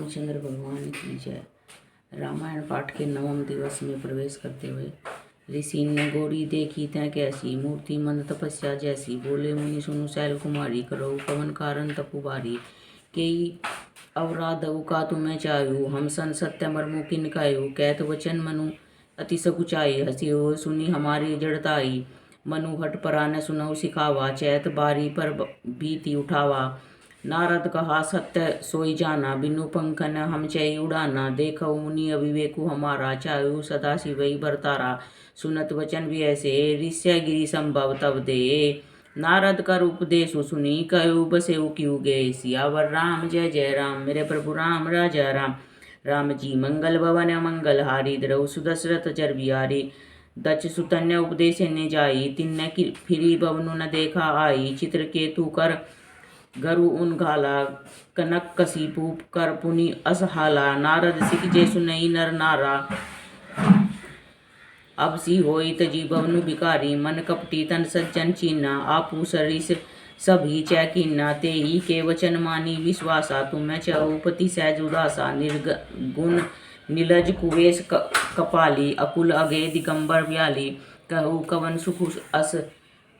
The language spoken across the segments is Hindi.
रामचंद्र भगवान की जय। रामायण पाठ के नवम दिवस में प्रवेश करते हुए ऋषि ने गोरी देखी तै कैसी, मूर्ति मंद तपस्या जैसी। बोले मुनि सुनु शैल कुमारी, करो पवन कारण तपु भारी। केई अवराधव का तुम्हें चायु, हम सन सत्य मर्मु किन कायु। कहत वचन मनु अति सकुचाई, हसी हो सुनी हमारी जड़ताई। मनु हट परा न सुनऊ सिखावा, चैत बारी पर भीति उठावा। नारद कहा सत्य सोई जाना, बिनु पंखन हम चई उड़ाना। देखो मुनि अविवेकु हमारा, चायु सदा शिवई बरतारा। सुनत वचन भी ऐसे, ऋष्य गिरि संभव तब दे। नारद कर उपदेशु सुनी, कयु बसेउ क्यों गए। सियावर राम जय जय राम, मेरे प्रभु राम राजा राम। राम जी मंगल भवन मंगल हारी, द्रव सुदशरथ चर बिहारी। दक्ष सुतन्य उपदेश ने जाई, तिन्ने फिरी बवनु न देखा आई। चित्र केतु कर गरु उन घाला, कनक कसीपु कर पुनि असहाला। नारद सिख जे सुनई नर नारा, अब सी होई तजी बवनु भिकारी। मन कपटी तन सज्जन चीना, आपू सरिस सभी चैकीना। ते ही के वचन मानी विश्वासा, तुम्हें चौपति सहज उदासा। निर्गुण नीलज कुवेश कपाली, अकुल अगे दिगंबर व्याली। कहु कवन सुख अस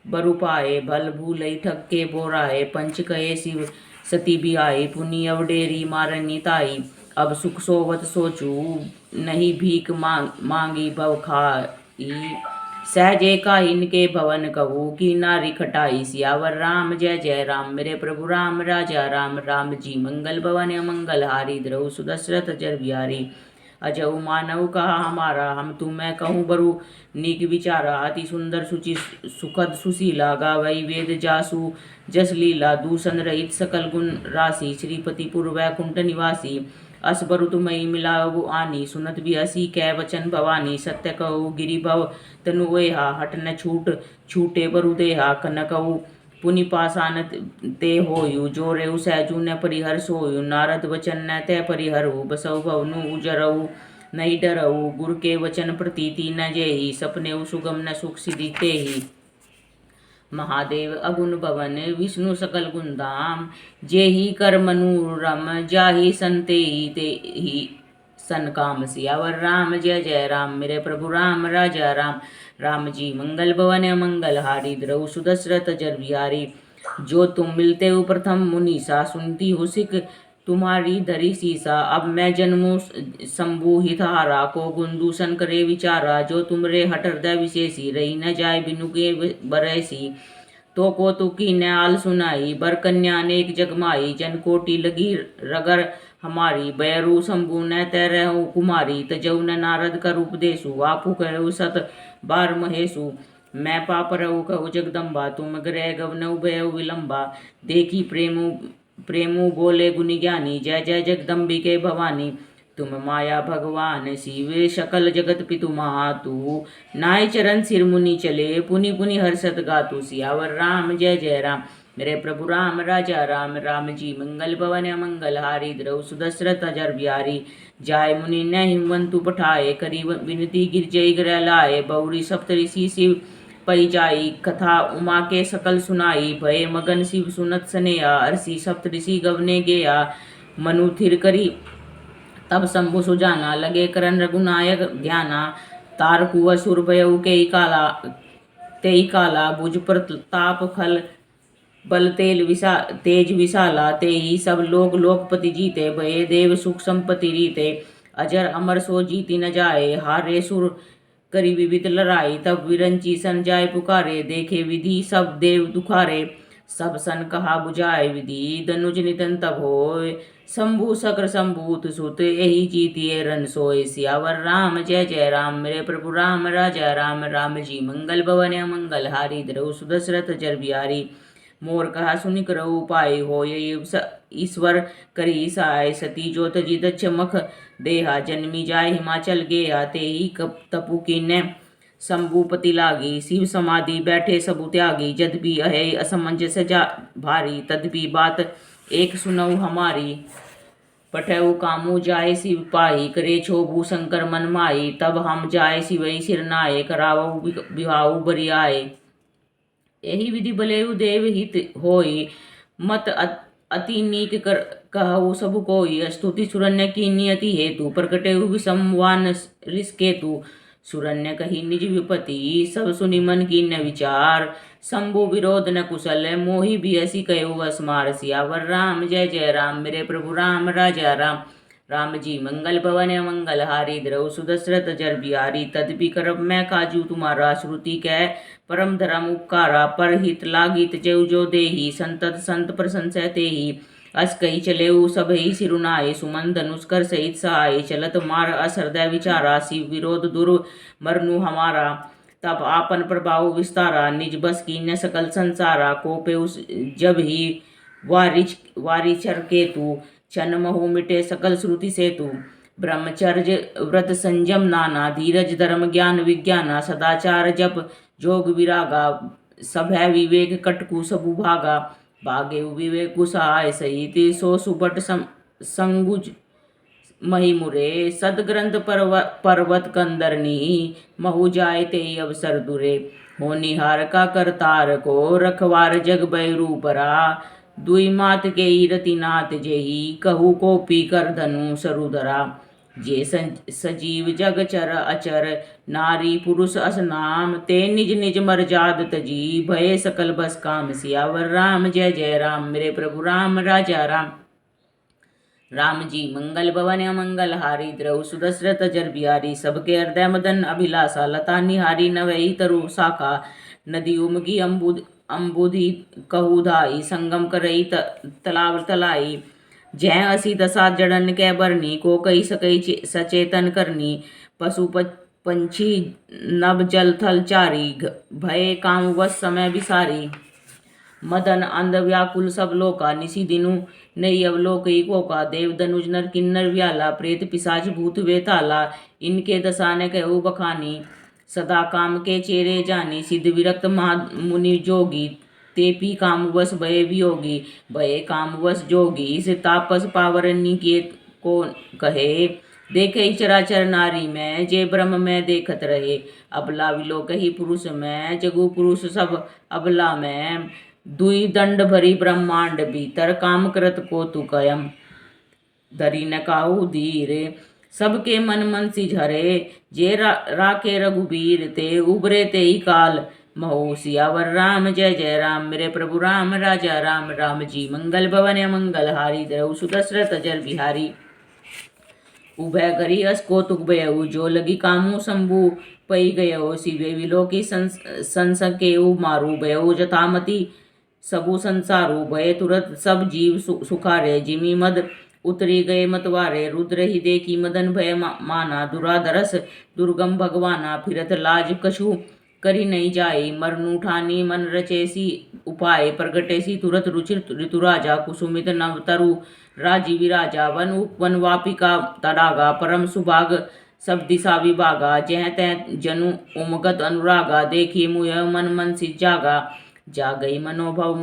बरु पाए, भल भूलई ठग के बोराए। पंच कहे शिव सती बिहाई, पुनि अवडेरी मारनी ताई। अब सुख सोवत सोचू, नहीं भीख मांगी भव खाई। सहजे का इनके भवन कहू, की नारी खटाई। सियावर राम जय जय राम, मेरे प्रभु राम राजा राम। राम जी मंगल भवन मंगल हारी, द्रव सुदशरथ चर बिहारी। अजऊ मानव कहा हमारा, हम तुम्हें कहूँ बरु नीक विचारा। अति सुंदर सुचि सुखद सुशीला, गावई वेद जासु जस लीला। दूषण रहित सकल गुण राशि, श्रीपति पुर वैकुंठ निवासी। अस बरु तुम्हें मिलाऊ आनी, सुनत भी हसी कै वचन भवानी। सत्य कहू गिरि भव तनु वेहा, हट न छूटे बरु देहा। कनकऊ पुनि पाषाण ते होयु, जो रेउ सहजु न परिहर सोयु। नारद वचन न तय परिहरऊ, बसऊ भवनु उजरऊ नहीं डरऊ। गुरु के वचन प्रतीति न जेहि, सपने सुगम न सुख सिद्धि तेहि। महादेव अगुण भवन विष्णु सकल गुण धाम, जेहि कर मनोरम जाहि संतेहि तेहि सन काम। सियावर राम जय जय राम, मेरे प्रभु राम राजा राम। राम जी मंगल भवन मंगल हारी, द्रव सुदशरथ जर बिहारी। जो तुम मिलते हो प्रथम मुनीसा, सुनती हो सिख तुम्हारी धरी सीसा। अब मैं जन्मो शंभु हितहारा, को गुण दूषण करे विचारा। जो तुमरे हट हृदय विशेषी, रही न जाय बिनु के बरैसी। तो को तु की न आल सुनाई, बर कन्या अनेक जगमाई। जन कोटि लगी रगर हमारी, बैरू शंभु न तै रहु कुमारी। तजऊ न नारद कर उपदेशु, आपु कहु सत बार महेशु। मैं पाप रहु कहु जगदम्बा, तुम ग्रह गवनऊ भयउ विलंबा। देखी प्रेमु बोले गुनि ज्ञानी, जय जय जगदम्बिके भवानी। तुम माया भगवान शिव, सकल जगत पितु महातु। नाय चरण सिर मुनि चले, पुनि पुनि हर्षत गातु। सियावर राम जय जय राम, मेरे प्रभु राम राजा राम। राम जी मंगल भवन मंगल हारी, द्रव सुदशरथ अजर बिहारी। जाय मुनि न हिमवंतु पठाए, करी विनती गिरजय ग्रह लाए। बौरी सप्त ऋषि शिव पई जाई, कथा उमा के सकल सुनाई। भय मगन शिव सुनत सनेया, अर्षि सप्त ऋषि गवने गया। मनु थिर करी तब शंभु सुजाना, लगे करन रघुनायक ध्याना। तारकु असुर भयउ तेई काला, भुज प्रताप खल बल तेज विशाला। ते ही सब लोग लोकपति जीते, भये देव सुख संपत्ति रीते। अजर अमर सो जीति न जाए, हारे सुर करी विविध लड़ाई। तब विरंची सन जाय पुकारे, देखे विधि सब देव दुखारे। सब सन कहा बुझाए विधि, धनुज निधन तब होय। शंभु सक्र शंभूत सुत, यही जीतिए रन सोय। सियावर राम जय जय राम, मेरे प्रभु राम राजा राम। राम जी मंगल भवन मंगल हारी, द्रव सुदशरथ जर बिहारी। मोर कहा सुनि करऊ उपाय, होय ईश्वर करी सहाय। सती जो तजी दक्ष मख देहा, जन्मी जाय हिमाचल गेहा। ते ही तपु कीन्ने शंभुपति लागी, शिव समाधि बैठे सबु त्यागी। जद भी अहे असमंजस जा भारी, तद भी बात एक सुनऊ हमारी। पठऊ कामू जाय शिव पाही, करे छोभू शंकर मन माही। तब हम जाय शिवई सिरनाए, करावऊ बिहाऊ बरियाए। यही विधि बलेउ देव हित होई, मत अति नीक कहु सब कोई स्तुति सुरन्य की नियति हेतु प्रकटे विषमवान ऋषकेतु सुरन्य कही निज विपति सब सुनि मन की न विचार शंभु विरोध न कुशल मोहि भी ऐसी कहो वसमार सियावर राम जय जय राम मेरे प्रभु राम राजा राम राम जी मंगल भवन मंगल हारी द्रव सुदशरथ जर बिहारी तदपि करब मैं काजू तुम्हारा श्रुति कह परम धर्म उपकारा पर हित लागित जय जो देही संतत संत प्रशंसा तेही अस कही चले सब ही सिरुनाए सुमन धनुष कर सहित सहाय चलत मार अस हृदय विचारा शिव विरोध दुर मरनु हमारा तब आपन प्रभाव विस्तारा निज बस की न सकल संसारा कोपे उस जब ही वारिचर केतु क्षण महु मिटे सकल श्रुति सेतु ब्रह्मचर्य व्रत संयम नाना धीरज धर्म ज्ञान विज्ञाना सदाचार जप जोग विरागा सभय विवेक कटकु सबु भागा भागे विवेक सहाय सहित सो सुबट संगुज महिमुरे सदग्रंथ पर्वत कंदरनी महु जाय ते अवसर दुरे होनिहार का करतार को रखवार जग बैरूपरा दुई मात के रतिनाथ जेही कहू को पी कर धनु सरुधरा जे सजीव जग चर अचर नारी पुरुष असनाम ते निज निज मर्जाद तजी भय सकल बस काम सियावर राम जय जय राम मेरे प्रभु राम राजा राम राम जी मंगल भवन मंगल हारी द्रव सुदशरथ जर बिहारी सबके हृदय मदन अभिलाषा लता निहारी नवई तरु शाखा नदी उमगी अम्बुधि कहूधाई संगम करई तलाव तलाई जय असी दशा जड़न कै बरनी को कई सकई सचेतन करनी पशु पंछी नभ जल थल चारी भय काम वश समय विसारी मदन अंध व्याकुल सब लोका निसी दिनु नई अवलोकई कोका देव धनुज नर किन्नर व्याला प्रेत पिशाच भूत वेताला इनके दशाने कहु बखानी सदा काम के चेरे जानी सिद्ध विरक्त मुनि जोगी तेपी कामवश भय वियोगी भय कामवश जोगी इस तापस पावर निकेत को कहे देखे चराचर नारी में जे ब्रह्म में देखत रहे अबला विलोक ही पुरुष में जगु पुरुष सब अबला में दुई दंड भरी ब्रह्मांड भीतर काम करत को तु कयम धरी न काहू धीर सबके मन मन सिझरे जे राके रघुबीर ते उबरे ते ही काल महो सियावर राम जय जय राम मेरे प्रभु राम राजा राम राम जी मंगल भवन मंगल हारी द्रव सुदशरथ जर बिहारी उभय करी अस कौतुक भयऊ जो लगी कामू शंभु पई गयो शिवे विलोकी संसके मारू भयऊ जथामति सबु संसारू भय तुरत सब जीव सुखारे जिमी मद उतरी गए मतवारे रुद्र ही देखी मदन भय माना दुराधरस दुर्गम भगवाना फिरत लाज कछु करी नहीं जाई मरनु ठानी मन रचेसी उपाय प्रगटेसी तुरत रुचिर ऋतुराजा कुसुमित नवतरु राजी विराजा वन वापिका तड़ागा परम सुभाग सब दिशा विभागा जह तह जनु उमगत अनुरागा देखी मुय मन मन सी जागा जा गई मनोभव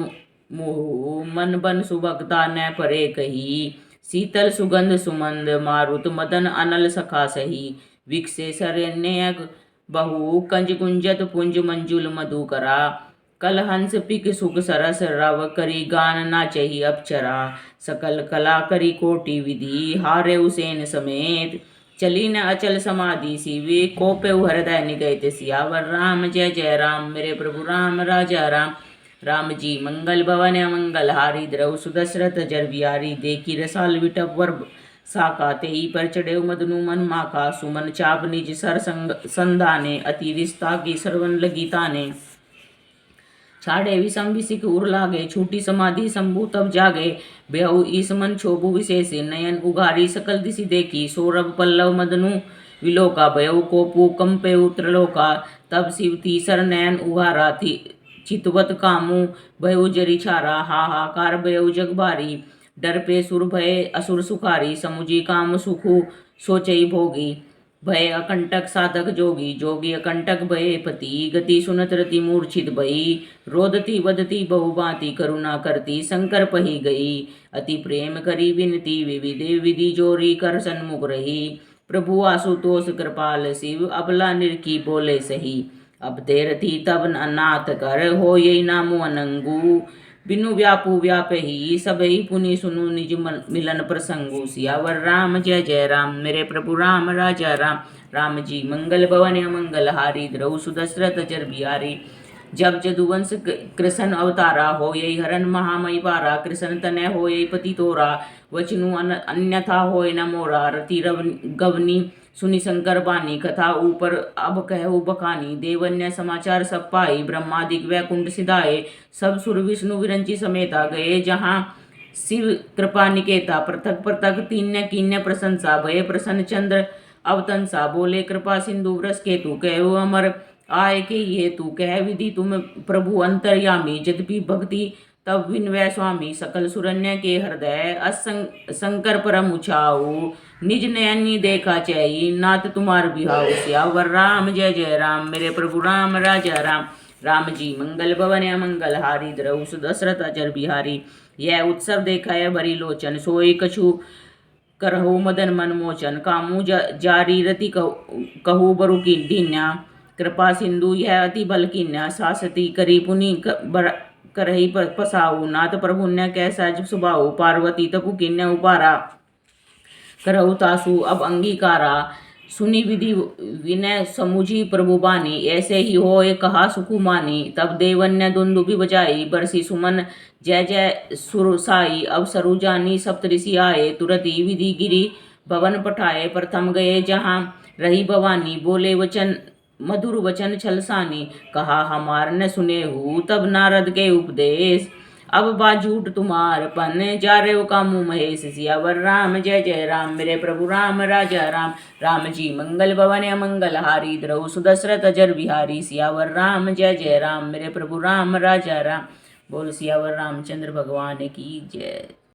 मोह मन बन सुभगता न परे कही शीतल सुगंध सुमंद मारुत मदन अनल सखा सही विकसे सरण्य बहु कंज कुंजत पुंज मंजुल मधुकरा कल हंस पिक सुख सरस रव करी गान नाचही अप्सरा सकल कला करी कोटि विधि हारे उसेन समेत चली न अचल समाधि शिवे कोपे हृदय निगयते सियावर राम जय जय राम मेरे प्रभु राम राजा राम राम जी मंगल भवन मंगल हारी द्रव सुदशरथ जर बिहारी देखी रसाल विटप वर साका तेई पर चढ़े मदनु मन माका सुमन चाप निज सर संधाने अति रिश्ता की सरवन लगी ताने छाड़े विषम विसिक उर लागे छूटी समाधि शंभु तब जागे बेहु ईस मन क्षोभु विशेष नयन उघारी सकल दिशि देखी सौरभ पल्लव मदनु विलोका भयउ कोपु कंपे उत्रलोका तब शिव तीसर नयन उघारा थी चितवत कामु भयउ जरी छारा हाहाकार भयउ जग भारी डर पे सुर भय असुर सुखारी समुझी काम सुखु सोचई भोगी भय अकंटक साधक जोगी जोगी अकंटक भय पति गति सुनत रति मूर्छित भई रोदती वदती बहुभांति करुणा करती शंकर पही गई अति प्रेम करी विनती विविधे विधि जोरी कर सन्मुख रही प्रभु आशुतोष कृपाल शिव अबला निरखी बोले सही अब देर थी तब नाथ कर हो यही नामु अनंगू बिनु व्यापू व्यापही सब ही पुनि सुनु निज मिलन प्रसंगु। सियावर राम जय जय राम, मेरे प्रभु राम राजा राम। राम जी मंगल भवन मंगल हारी, द्रौ सुदशरथ जर बिहारी। जब जदुवंश कृष्ण अवतारा, हो यही हरण महामय पारा। कृष्ण तनय हो यही पति तोरा, वचनु अन्यथा होय न मोरा। रति गवनी सुनि शंकर बानी, कथा ऊपर अब कहु बखानी। देवन्य समाचार सब पाई, ब्रह्मादिक वैकुंठ सिधाए। सब सुर विष्णु विरंची समेता, गए जहाँ शिव कृपा निकेता। पृथक पृथक तीन्य कीन्य प्रशंसा, भय प्रसन्न चंद्र अवतंसा। बोले कृपा सिंधु व्रस केतु, कहु अमर आय के हेतु। कह विधि तुम प्रभु अंतर्यामी, यद्यपि भक्ति तब विनवै स्वामी। सकल सुरन्य के हृदय शंकर परम उछाऊ। निज नयनी देखा चैई, नाथ तुम्हार बिहाऊ। सियावर राम जय जय राम, मेरे प्रभु राम राजा राम। राम जी मंगल भवन मंगल हारी, द्रौ सुदशरथ अजर बिहारी। यह उत्सव देखा है भरी लोचन, सोई कछु करहु मदन मन मोचन। कामू जारी रति कहू बरु की दीन्या, कृपा सिंधु यह अति बल कीन्या। सासती करी पुनि करही पसाऊ, नाथ प्रभुन्य कैसा सुभाऊ। पार्वती तपु किन्य उपारा, करहु तासु अब अंगीकारा। सुनी विधि विनय समुझी प्रभु बानी, ऐसे ही होए कहा सुकुमानी। तब देवन्य दुंदुभि बजाई, बरसी सुमन जय जय सुरसाई। अब सरु जानी सप्तऋषि आए, तुरति विधि गिरी भवन पठाए। प्रथम गए जहाँ रही भवानी, बोले वचन मधुर वचन छलसानी। कहा हमार न सुने हूँ तब नारद के उपदेश, अब बाजूट तुम्हार पन जा रे कामू महेश। सियावर राम जय जय राम, मेरे प्रभु राम राजा राम। राम जी मंगल भवन मंगल हारी, द्रौ सुदशरथ अजर बिहारी। सियावर राम जय जय राम, मेरे प्रभु राम राजा राम। बोल सियावर रामचंद्र भगवान की जय।